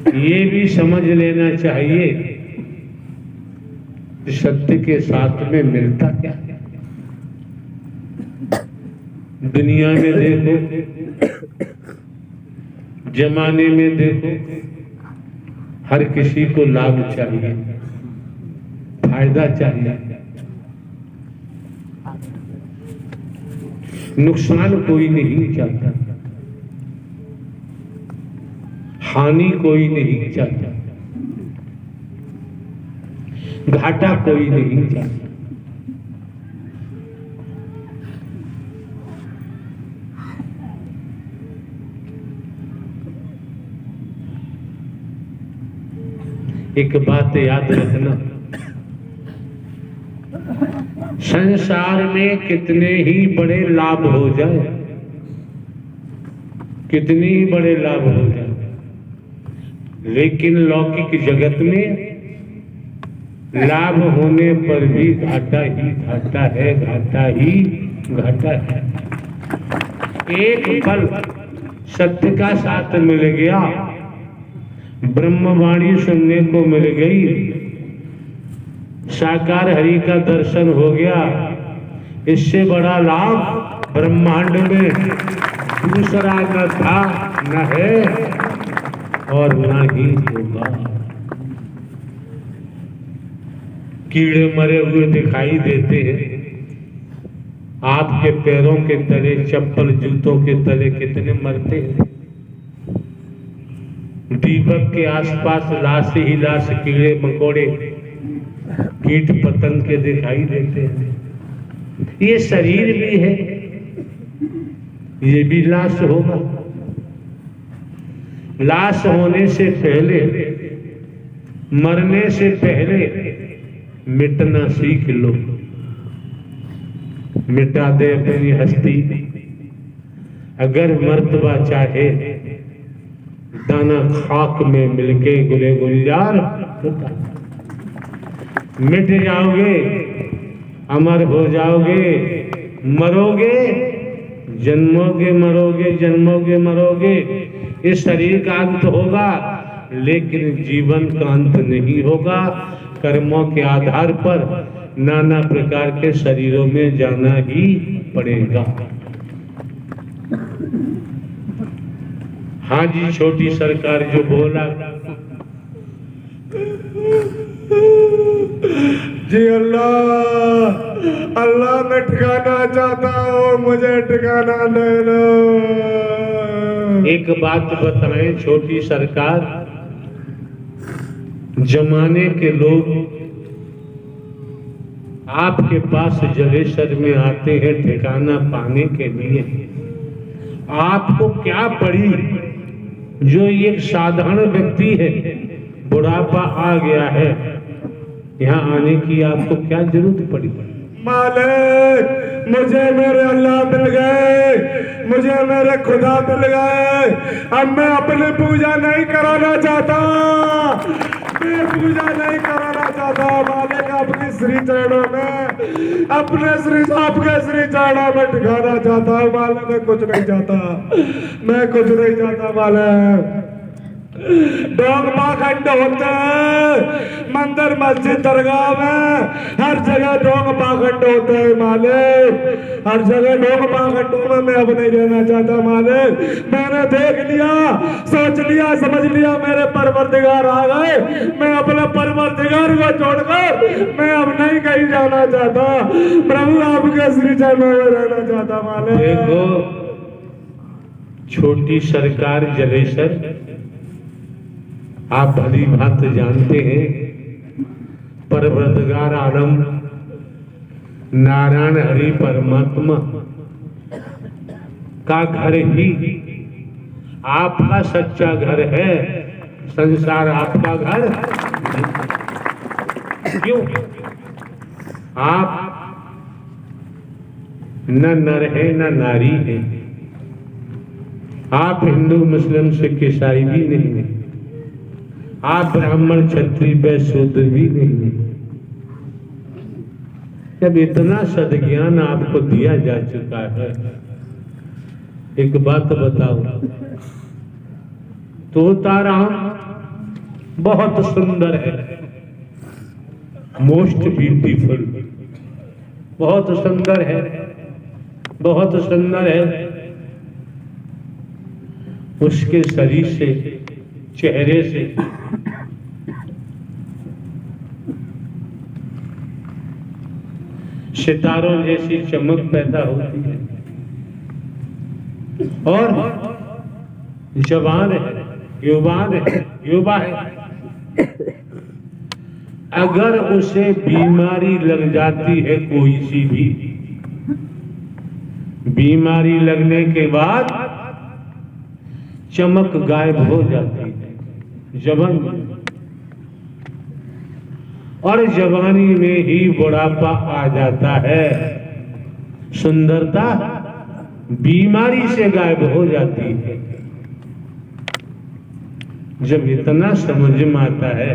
ये भी समझ लेना चाहिए कि सत्य के साथ में मिलता क्या है। दुनिया में देखो, जमाने में देखो, हर किसी को लाभ चाहिए, फायदा चाहिए, नुकसान कोई नहीं चाहता, हानि कोई नहीं चाहता, घाटा कोई नहीं चाहता। एक बात याद रखना, संसार में कितने ही बड़े लाभ हो जाए, कितने ही बड़े लाभ हो जाए, लेकिन लौकिक जगत में लाभ होने पर भी घाटा ही घाटा है, घाटा ही घाटा है। एक पल सत्य का साथ मिल गया, ब्रह्मवाणी सुनने को मिल गई, साकार हरि का दर्शन हो गया, इससे बड़ा लाभ ब्रह्मांड में दूसरा न था, न है और न ही होगा। कीड़े मरे हुए दिखाई देते हैं, आपके पैरों के तले, चप्पल जूतों के तले कितने मरते हैं। दीपक के आसपास लाश ही लाश, कीड़े मकोड़े, कीट पतंग के दिखाई देते हैं। ये शरीर भी है, ये भी लाश होगा। लाश होने से पहले, मरने से पहले मिटना सीख लो। मिटा दे अपनी हस्ती, अगर मर्तबा चाहे दाना खाक में मिलके गुले गुलजार होता। मिट जाओगे, अमर हो जाओगे, मरोगे, जन्मोगे मरोगे, जन्मोगे मरोगे। इस शरीर का अंत होगा, लेकिन जीवन का अंत नहीं होगा। कर्मों के आधार पर नाना प्रकार के शरीरों में जाना ही पड़ेगा। हाँ जी, छोटी सरकार जो बोला जी, अल्लाह अल्लाह मैं ठिकाना चाहता हूँ, मुझे ठिकाना दे लो। एक बात बताएं छोटी सरकार, जमाने के लोग आपके पास जलेसर में आते हैं ठिकाना पाने के लिए। आपको क्या पड़ी, जो एक साधारण व्यक्ति है, बुढ़ापा आ गया है, यहाँ आने की आपको क्या जरूरत पड़ी? मालिक, मुझे मेरे अल्लाह मिल गए, मुझे मेरे खुदा मिल गए। अब मैं अपनी पूजा नहीं कराना चाहता, मैं पूजा नहीं कराना चाहता। मालिक, आपकी श्री चरणों में, अपने श्री आपके श्री चरणों में ठिकाना चाहता हूँ। मालिक, मैं कुछ नहीं चाहता, मैं कुछ नहीं चाहता। मालिक, डोंग पाखंड होते हैं, मंदिर मस्जिद दरगाह में हर जगह डोंग पाखंड होते हैं। मालिक, हर जगह डोंग पाखंडों में मैं अब नहीं रहना चाहता। मालिक, मैंने देख लिया, सोच लिया, समझ लिया, मेरे परवरदिगार आ गए। मैं अपने परवरदिगार को छोड़कर मैं अब नहीं कहीं जाना चाहता। प्रभु, आपके श्री चरणों में रहना चाहता। मालिक, देखो छोटी सरकार जलेसर, आप भली बात जानते हैं, परवरदिगार आलम नारायण हरि परमात्मा का घर ही आपका सच्चा घर है। संसार आपका घर क्यों? आप न नर है न नारी है, आप हिंदू मुस्लिम सिख ईसाई भी नहीं है, आप ब्राह्मण क्षत्रिय वैश्य शूद्र भी नहीं है। जब इतना सद्ज्ञान आपको दिया जा चुका है, एक बात बताओ, तोता राम बहुत सुंदर है, मोस्ट ब्यूटीफुल, बहुत सुंदर है, बहुत सुंदर है। उसके शरीर से, चेहरे से सितारों जैसी चमक पैदा होती है और जवान है, युवा है। अगर उसे बीमारी लग जाती है, कोई सी भी बीमारी लगने के बाद चमक गायब हो जाती है जवान में, और जवानी में ही बुढ़ापा आ जाता है। सुंदरता बीमारी से गायब हो जाती है। जब इतना समझ में आता है,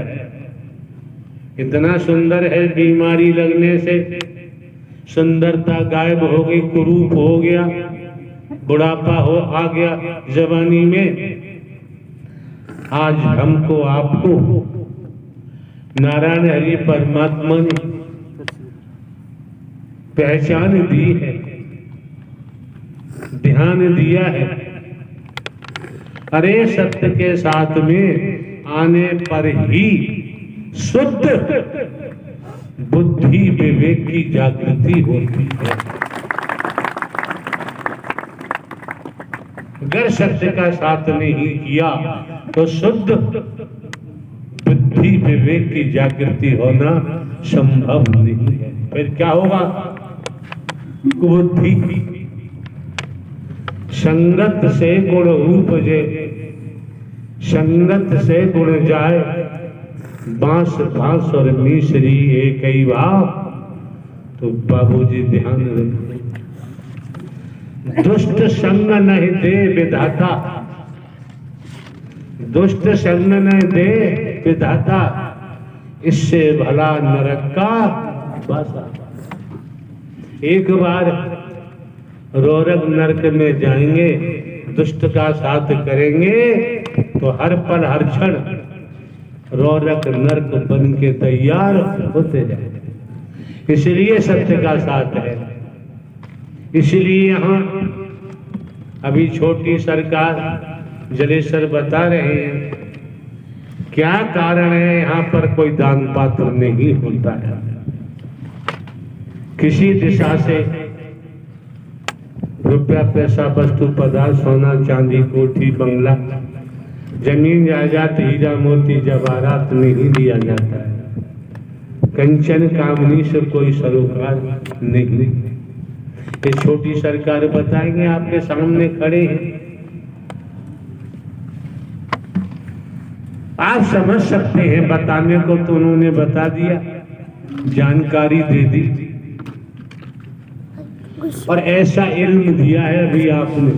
इतना सुंदर है, बीमारी लगने से सुंदरता गायब हो गई, कुरूप हो गया, बुढ़ापा हो आ गया जवानी में। आज हमको आपको नारायण हरि परमात्मा ने पहचान दी है, ध्यान दिया है। अरे सत्य के साथ में आने पर ही शुद्ध बुद्धि विवेक की जागृति होती है। अगर सत्य का साथ नहीं किया तो शुद्ध बुद्धि विवेक की जागृति होना संभव नहीं है। फिर क्या होगा? कुबुद्धि। संगत से गुण उपजे, संगत से गुण जाए, बांस बांस और मिश्री एक ही भाव। तो बाबूजी ध्यान रखो, दुष्ट संग नहीं दे विधाता, दुष्ट संग नहीं दे विधाता, इससे भला नरक का वासा। एक बार रोरग नरक में जाएंगे, दुष्ट का साथ करेंगे तो हर पल हर क्षण रोरक नरक बन के तैयार होते जाएंगे। इसलिए सत्य का साथ है। इसलिए यहाँ अभी छोटी सरकार जलेसर बता रहे हैं क्या कारण है, यहाँ पर कोई दान पात्र नहीं होता है। किसी दिशा से रुपया पैसा वस्तु पदार्थ सोना चांदी कोठी बंगला जमीन जायदाद हीरा मोती जवाहरात नहीं दिया जाता है। कंचन कामनी से कोई सरोकार नहीं। ये छोटी सरकार बताएंगे, आपके सामने खड़े हैं, आप समझ सकते हैं। बताने को तो उन्होंने बता दिया, जानकारी दे दी, और ऐसा इल्म दिया है अभी आपने,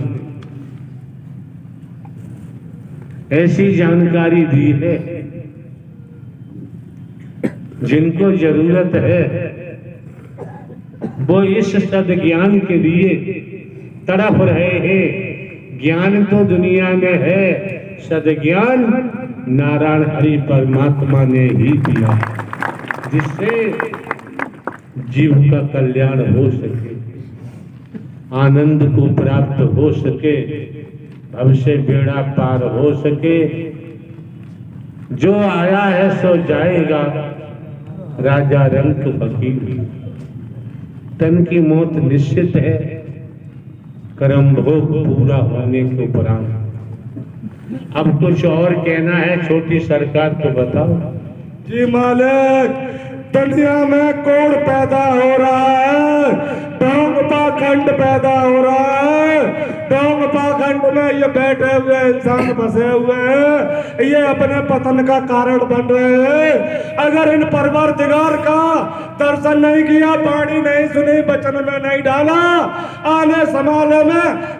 ऐसी जानकारी दी है। जिनको जरूरत है वो इस सद्ज्ञान के लिए तड़प रहे हैं। ज्ञान तो दुनिया में है, सद्ज्ञान नारायण हरि परमात्मा ने ही दिया, जिससे जीव का कल्याण हो सके, आनंद को प्राप्त हो सके, भविष्य बेड़ा पार हो सके। जो आया है सो जाएगा, राजा रंक फकीर। तन की मौत निश्चित है, कर्म भोग पूरा होने के उपरांत। अब कुछ और कहना है, छोटी सरकार तो बताओ। जी मालिक, दुनिया में कोड़ पैदा हो रहा है, ढोंग पाखंड पैदा हो रहा है। ढोंग पाखंड में ये बैठे हुए इंसान फंसे हुए हैं, ये अपने पतन का कारण बन रहे हैं। अगर इन परवरदिगार का दर्शन नहीं किया, वाणी नहीं सुनी, वचन में नहीं डाला,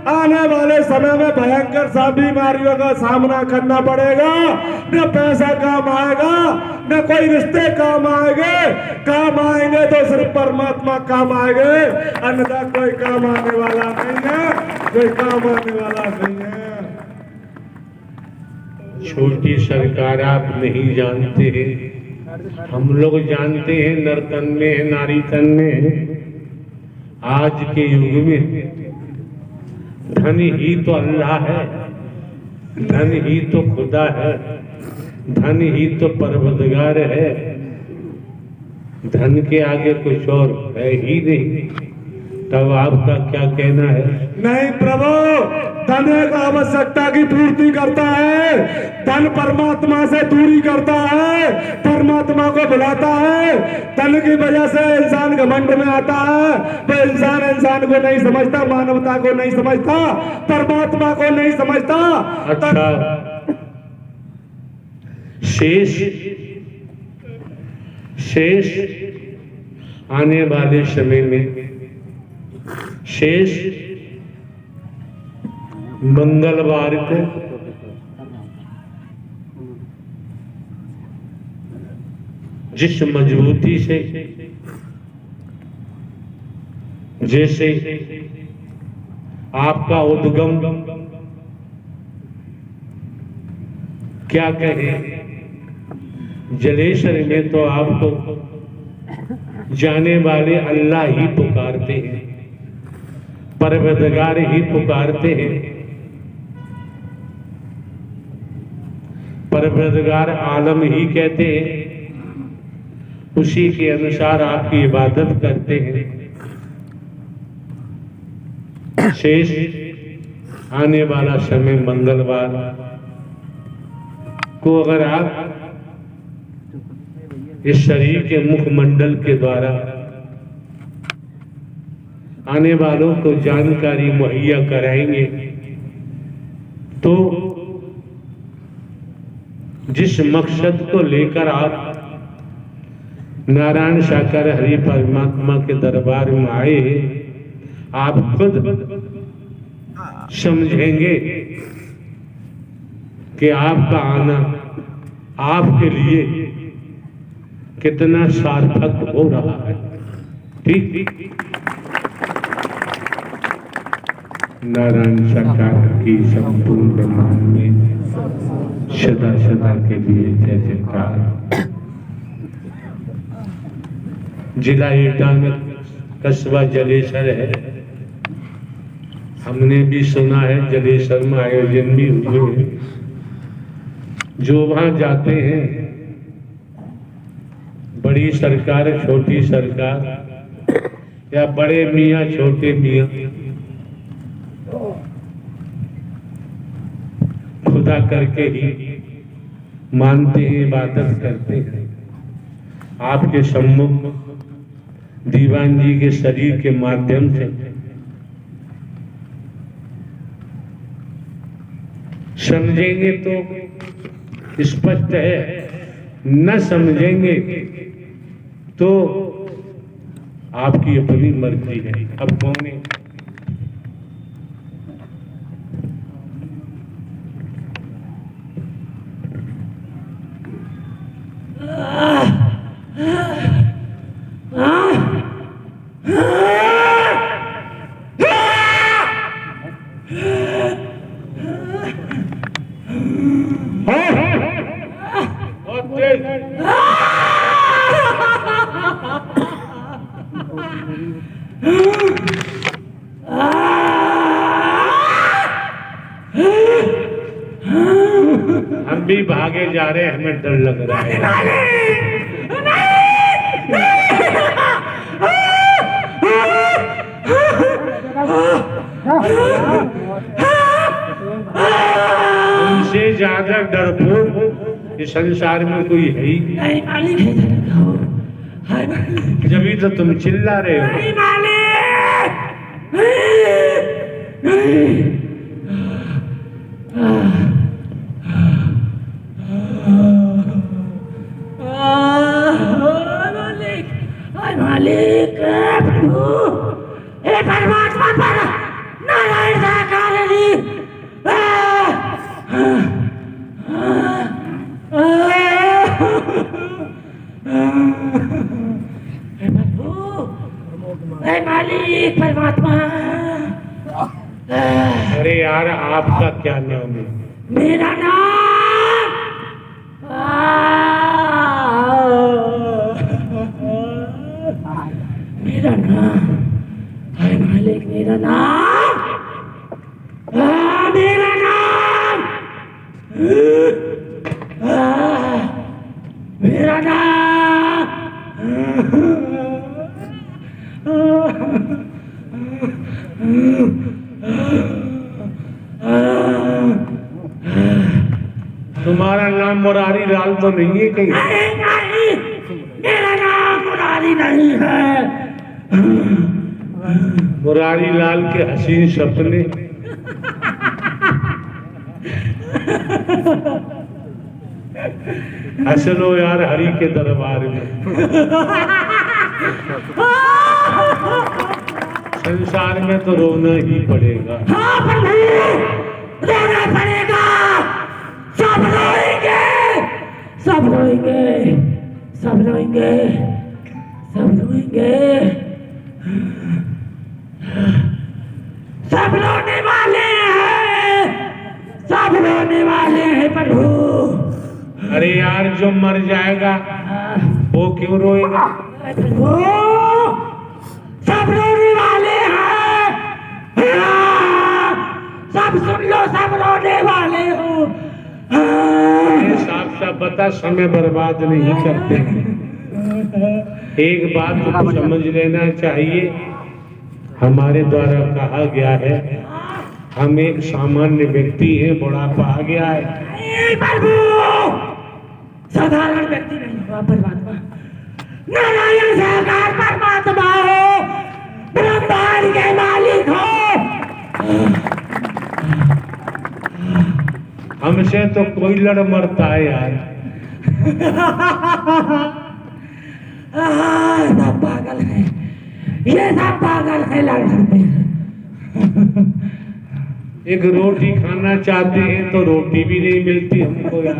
आने वाले समय में भयंकर सा बीमारियों का सामना करना पड़ेगा। न पैसा काम आएगा, न कोई रिश्ते काम आएंगे। काम आएंगे तो सिर्फ परमात्मा काम आएंगे, अन्यथा कोई काम आने वाला नहीं है, कोई काम आने वाला नहीं है। छोटी सरकार आप नहीं जानते हैं, हम लोग जानते हैं। नर्तन में है, नारी तन में है। आज के युग में धन ही तो अल्लाह है, धन ही तो खुदा है, धन ही तो परवरदिगार है। धन के आगे कुछ और है ही नहीं। तब आपका क्या कहना है? नहीं प्रभु, धन एक आवश्यकता की पूर्ति करता है, धन परमात्मा से दूरी करता है, परमात्मा को बुलाता है। धन की वजह से इंसान घमंड में आता है, वो इंसान को नहीं समझता, मानवता को नहीं समझता, परमात्मा को नहीं समझता। अच्छा, शेष आने वाले समय में शेष मंगलवार को जिस मजबूती से, जैसे आपका उद्गम, क्या कहें, जलेश्वर में तो आपको जाने वाले अल्लाह ही पुकारते हैं, परवरदिगार ही पुकारते हैं। परवरदिगार आलम ही कहते हैं, उसी के अनुसार आपकी इबादत करते हैं। शेष आने वाला समय मंगलवार को अगर आप इस शरीर के मुखमंडल के द्वारा आने वालों को जानकारी मुहैया कराएंगे तो जिस मकसद को लेकर आप नारायण साकार हरि परमात्मा के दरबार में आए हैं, आप खुद समझेंगे कि आपका आना आपके लिए कितना सार्थक हो रहा है। ठीक, नारायण साकार की संपूर्ण ब्रह्मांड में सदा सदा के लिए जय जयकार। जिला एटा में कस्बा जलेसर है। हमने भी सुना है जलेसर में आयोजन भी हुए हैं। जो वहां जाते हैं, बड़ी सरकार छोटी सरकार या बड़े मियाँ छोटे मियाँ, खुदा करके ही मानते हैं, इबादत करते हैं। आपके सम्मुख दीवान जी के शरीर के माध्यम से समझेंगे तो स्पष्ट है, न समझेंगे तो आपकी अपनी मर्जी है। अब कौन है? हम भी भागे जा रहे हैं, हमें डर लग रहा है। उनसे ज्यादा डरपोक इस संसार में कोई है ही नहीं। जभी तो तुम चिल्ला रहे हो। मालिक प्रभु हे परमात्मा पर नारायण साकार हरि हे प्रभु हे मालिक परमात्मा। अरे यार, आपका क्या नाम है? मेरा नाम मेरा नाम तुम्हारा नाम मुरारी लाल तो नहीं है कहीं? नहीं, मेरा नाम मुरारी नहीं है। मुरारी लाल के हसीन सपने। हंसलो यार हरि के दरबार में। संसार में तो रोना ही पड़ेगा। हाँ प्रभु, रोना पड़ेगा। सब रोएंगे, सब रोएंगे, सब रोएंगे, सब रोएंगे, सब रोने वाले हैं, सब रोने वाले हैं प्रभु। अरे यार जो मर जाएगा वो क्यों रोएगा? प्रभु, सब रोने वाले हैं। सब सुन लो, सब रोने वाले हो। साफ साफ बता, समय बर्बाद नहीं करते। एक बात तो समझ लेना चाहिए, हमारे द्वारा कहा गया है हम एक सामान्य व्यक्ति हैं, बुढ़ापा आ गया है। प्रभु, साधारण व्यक्ति नहीं हुआ परमात्मा, नारायण साकार परमात्मा हो, ब्रह्मांड के मालिक हो। हमसे तो कोई लड़ मरता है यार। सब पागल है, ये सब पागल है, लड़ सकते हैं। एक रोटी खाना चाहते हैं तो रोटी भी नहीं मिलती हमको यार।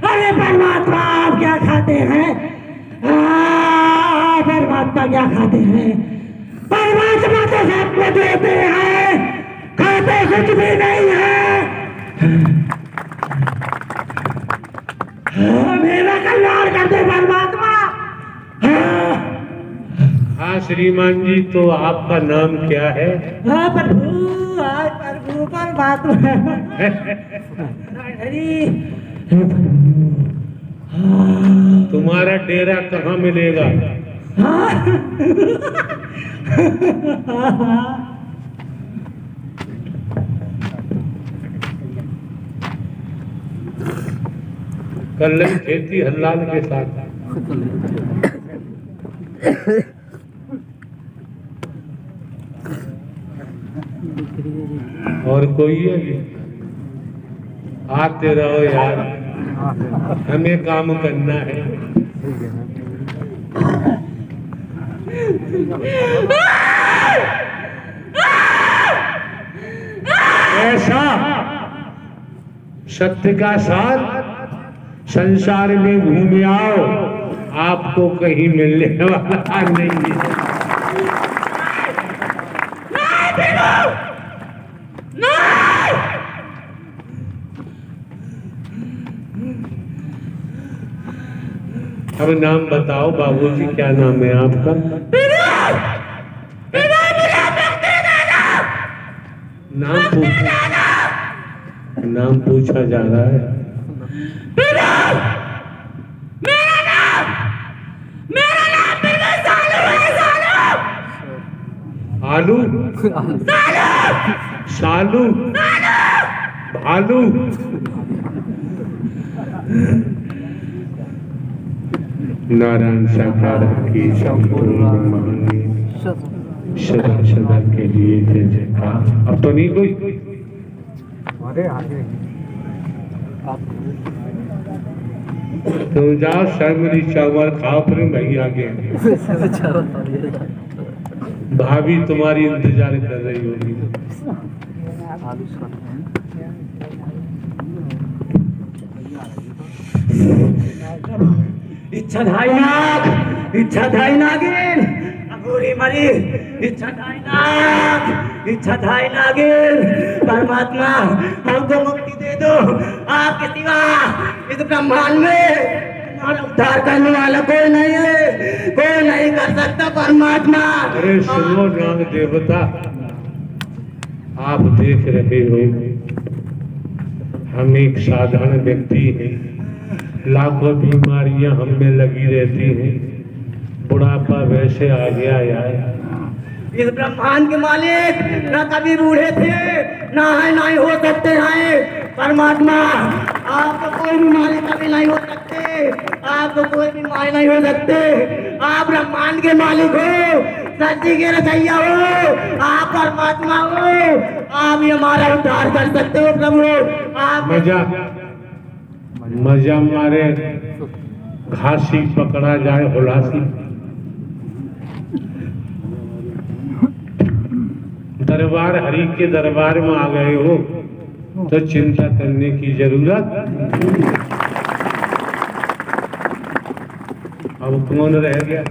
अरे परमात्मा आप क्या खाते हैं? परमात्मा क्या खाते हैं? परमात्मा तो सबको देते हैं, खाते कुछ भी नहीं है। मेरा कल्याण करते परमात्मा। हाँ श्रीमान जी, तो आपका नाम क्या है? हाँ प्रभु, प्रभु परमात्मा। तुम्हारा डेरा कहाँ मिलेगा? कल खेती हल्लाल के साथ। और कोई है? आते रहो यार, हमें काम करना है। ऐसा सत्य का साथ संसार में घूम आओ, आपको कहीं मिलने वाला नहीं है। अब नाम बताओ बाबूजी, क्या नाम है आपका? नाम पूछा जा रहा है। आलू, सालू, भालू। नारायण साकार की सदा सदा के लिए जय जयकार। अब तो नहीं कोई? तुम जाओ सरमरी चावल खाओ, फिर भाई आगे। भाभी तुम्हारी इंतजार कर रही होगी। इच्छाधारी नाग, इच्छाधारी नागिन, अघोरी मरी, इच्छाधारी नाग, इच्छाधारी नागिन, परमात्मा हमको मुक्ति दे दो। आपके सिवा इस ब्रह्मांड में उद्धार करने वाला कोई नहीं है, कोई नहीं कर सकता परमात्मा। अरे सुनो नाग देवता, आप देख रहे हो हम एक साधारण व्यक्ति हैं, लाखों बीमारियां हम में लगी रहती हैं, बुढ़ापा वैसे आ गया यार। इस ब्रह्मांड के मालिक न कभी बूढ़े थे, ना है ना ही हो सकते हैं। परमात्मा, आपको कोई बीमारी कभी नहीं हो सकते, आपको कोई बीमारी नहीं हो सकते। आप ब्रह्मांड के मालिक हो, सृष्टि के रचयिता हो, आप परमात्मा हो, आप ही हमारा उद्धार कर सकते हो प्रभु। आप मजा मारे घासी पकड़ा जाए हुलासी। दरबार हरि के दरबार में आ गए हो तो चिंता करने की जरूरत। अब कौन रह गया?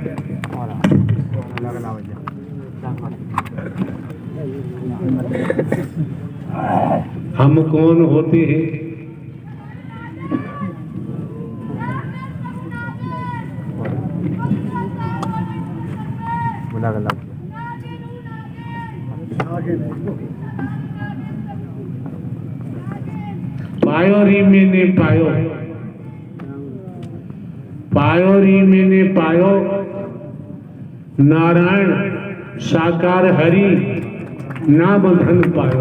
हम कौन होते हैं? पायो री मैंने पायो, पायो री मैंने पायो, नारायण साकार हरि नाम धन पायो।